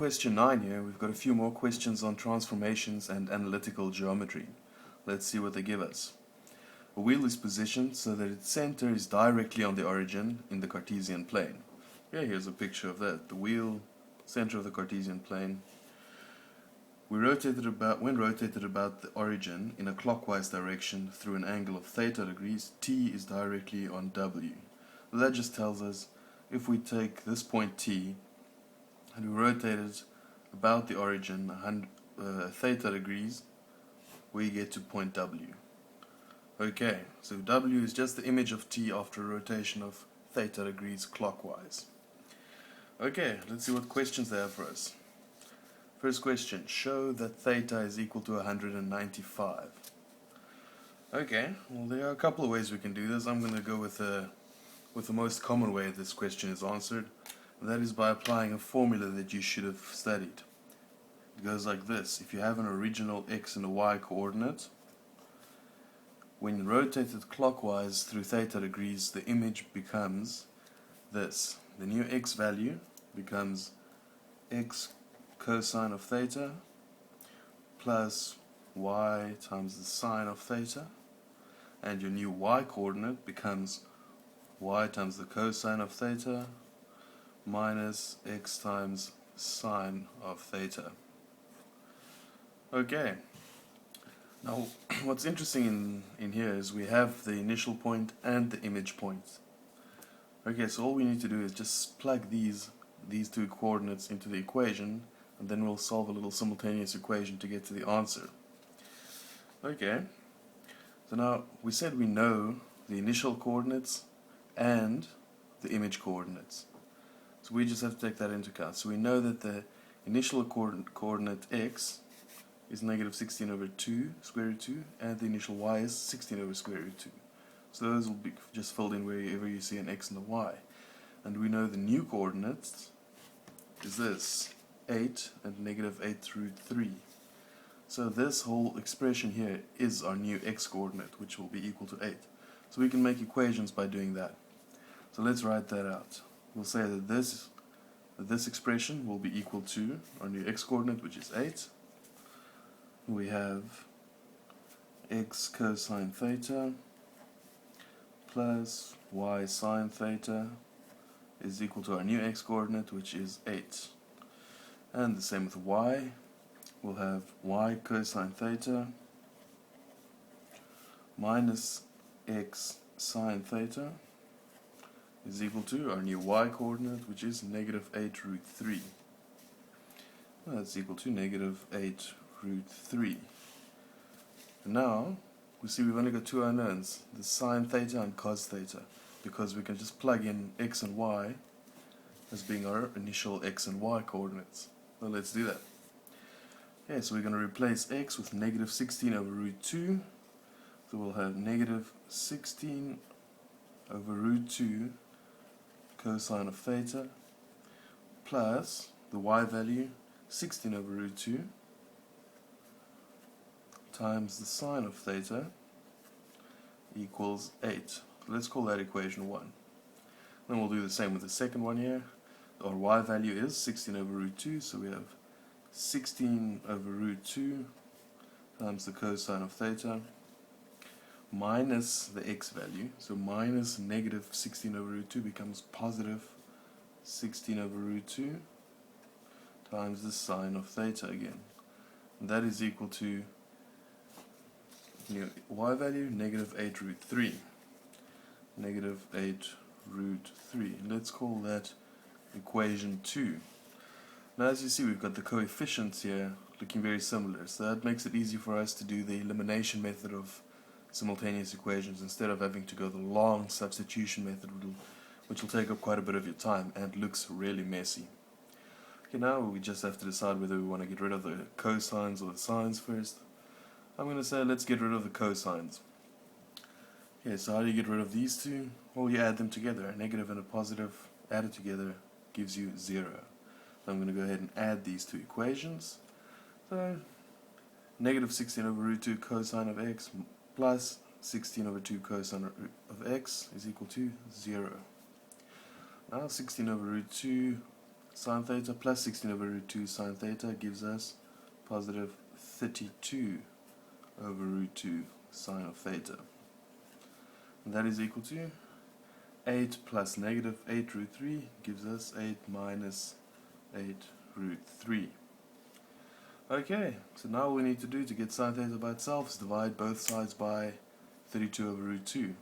question 9 here, we've got a few more questions on transformations and analytical geometry. Let's see what they give us. A wheel is positioned so that its center is directly on the origin in the Cartesian plane. Yeah, here's a picture of that. The wheel, center of the Cartesian plane. When rotated about the origin in a clockwise direction through an angle of theta degrees, t is directly on w. That just tells us if we take this point t and we rotate it about the origin theta degrees, we get to point w. Okay, so w is just the image of t after a rotation of theta degrees clockwise. Okay, let's see what questions they have for us. First question, show that theta is equal to 195. Okay, well there are a couple of ways we can do this. I'm going to go with the most common way this question is answered, and that is by applying a formula that you should have studied. It goes like this: if you have an original x and a y coordinate, when rotated clockwise through theta degrees, the image becomes this. The new x value becomes x cosine of theta plus y times the sine of theta, and your new y coordinate becomes y times the cosine of theta minus x times sine of theta. Okay, now what's interesting in here is we have the initial point and the image point. Okay, so all we need to do is just plug these two coordinates into the equation, and then we'll solve a little simultaneous equation to get to the answer. Okay, so now we said we know the initial coordinates and the image coordinates. So we just have to take that into account. So we know that the initial coordinate x is negative 16 over 2 square root 2, and the initial y is 16 over square root 2. So those will be just filled in wherever you see an x and a y. And we know the new coordinates is this, 8 and negative 8 root 3. So this whole expression here is our new x coordinate, which will be equal to 8. So we can make equations by doing that. So let's write that out. We'll say that this expression will be equal to our new x coordinate, which is 8. We have x cosine theta plus y sine theta is equal to our new x coordinate, which is 8. And the same with y. We'll have y cosine theta minus x sine theta is equal to our new y coordinate, which is negative 8 root 3. That's equal to negative 8 root 3. And now we see we've only got two unknowns, the sine theta and cos theta, because we can just plug in x and y as being our initial x and y coordinates. So let's do that. Okay, so we're going to replace x with negative 16 over root 2. So we'll have negative 16 over root 2 cosine of theta plus the y value 16 over root 2 times the sine of theta equals 8. So let's call that equation 1. Then we'll do the same with the second one here. Our y value is 16 over root 2, so we have 16 over root 2 times the cosine of theta minus the x value. So minus negative 16 over root 2 becomes positive 16 over root 2 times the sine of theta again. And that is equal to y value, negative 8 root 3. Negative 8 root 3. Let's call that equation 2. Now as you see, we've got the coefficients here looking very similar, so that makes it easy for us to do the elimination method of simultaneous equations instead of having to go the long substitution method, which will take up quite a bit of your time and looks really messy. Okay, now we just have to decide whether we want to get rid of the cosines or the sines first. I'm going to say let's get rid of the cosines. Okay, so how do you get rid of these two? Well, you add them together. A negative and a positive added together gives you 0. So I'm going to go ahead and add these two equations. So negative 16 over root 2 cosine of x plus 16 over 2 cosine of x is equal to 0. Now 16 over root 2 sine theta plus 16 over root 2 sine theta gives us positive 32 over root 2 sine of theta. And that is equal to 8 plus negative 8 root 3 gives us 8 minus 8 root 3. Okay, so now all we need to do to get sine theta by itself is divide both sides by 32 over root 2.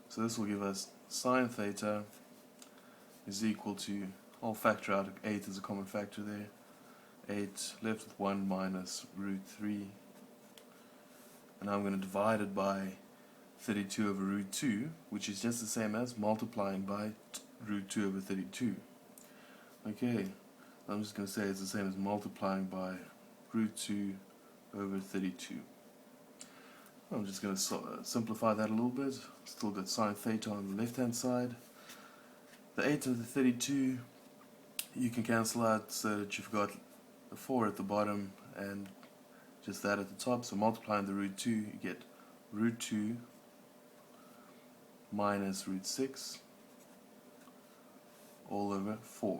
So this will give us sine theta is equal to, I'll factor out 8 as a common factor there, 8 left with 1 minus root 3, and I'm going to divide it by 32 over root 2, which is just the same as multiplying by root 2 over 32. Okay, I'm just going to say it's the same as multiplying by root 2 over 32. I'm just going to simplify that a little bit. Still got sine theta on the left hand side. The 8 and the 32 you can cancel out so that you've got a 4 at the bottom and just that at the top. So multiplying the root 2, you get root 2 minus root 6 all over 4.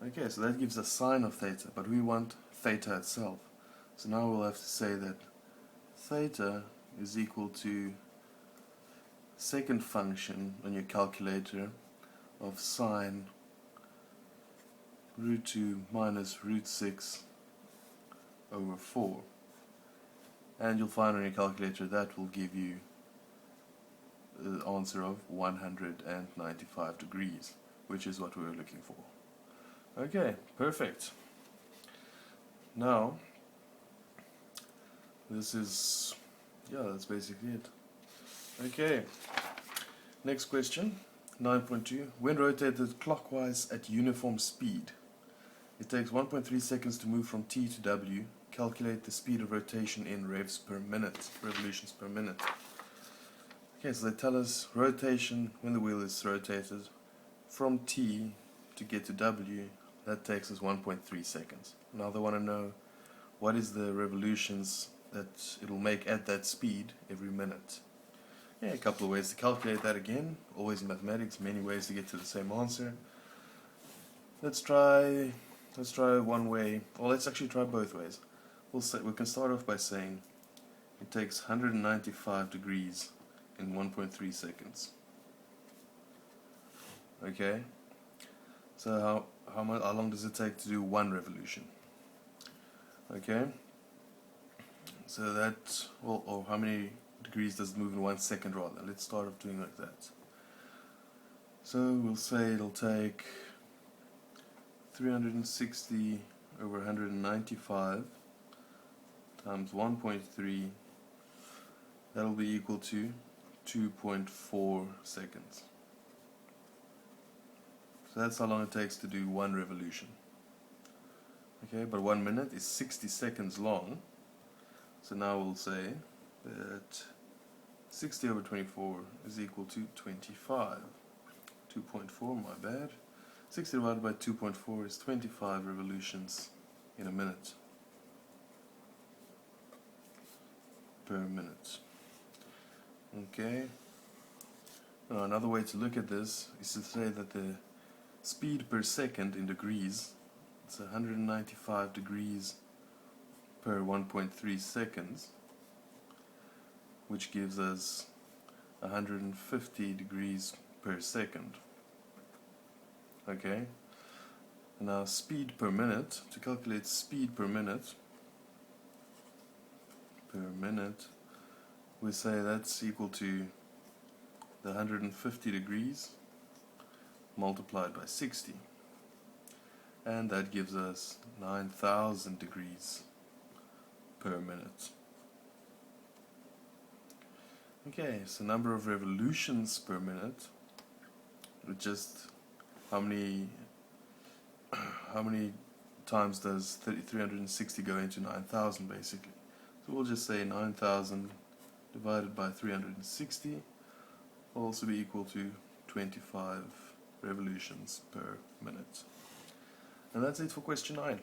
Okay, so that gives us sine of theta, but we want theta itself. So now we'll have to say that theta is equal to second function on your calculator of sine root 2 minus root 6 over 4. And you'll find on your calculator that will give you the answer of 195 degrees, which is what we were looking for. Okay, perfect. Now, that's basically it. Okay, next question, 9.2. When rotated clockwise at uniform speed, it takes 1.3 seconds to move from T to W. Calculate the speed of rotation in revs per minute, revolutions per minute. Okay, so they tell us rotation, when the wheel is rotated, from T to get to W, that takes us 1.3 seconds. Now they want to know what is the revolutions that it'll make at that speed every minute. Yeah, a couple of ways to calculate that again. Always in mathematics, many ways to get to the same answer. Let's try one way, or let's actually try both ways. We can start off by saying it takes 195 degrees in 1.3 seconds. Okay, so how long does it take to do one revolution? Okay, so that, or how many degrees does it move in 1 second rather? Let's start off doing like that. So we'll say it'll take 360 over 195 times 1.3, that'll be equal to 2.4 seconds. So that's how long it takes to do one revolution. Okay, but 1 minute is 60 seconds long. So now we'll say that 60 over 24 is equal to 25. 2.4, my bad. 60 divided by 2.4 is 25 revolutions in a minute. Per minute. Okay. Now another way to look at this is to say that the speed per second in degrees, it's 195 degrees per 1.3 seconds, which gives us 150 degrees per second. Okay, now speed per minute, to calculate speed per minute, we say that's equal to the 150 degrees multiplied by 60, and that gives us 9,000 degrees per minute. Okay, so number of revolutions per minute, with just how many times does 360 go into 9,000 basically. So we'll just say 9,000 divided by 360 will also be equal to 25 revolutions per minute. And that's it for question 9.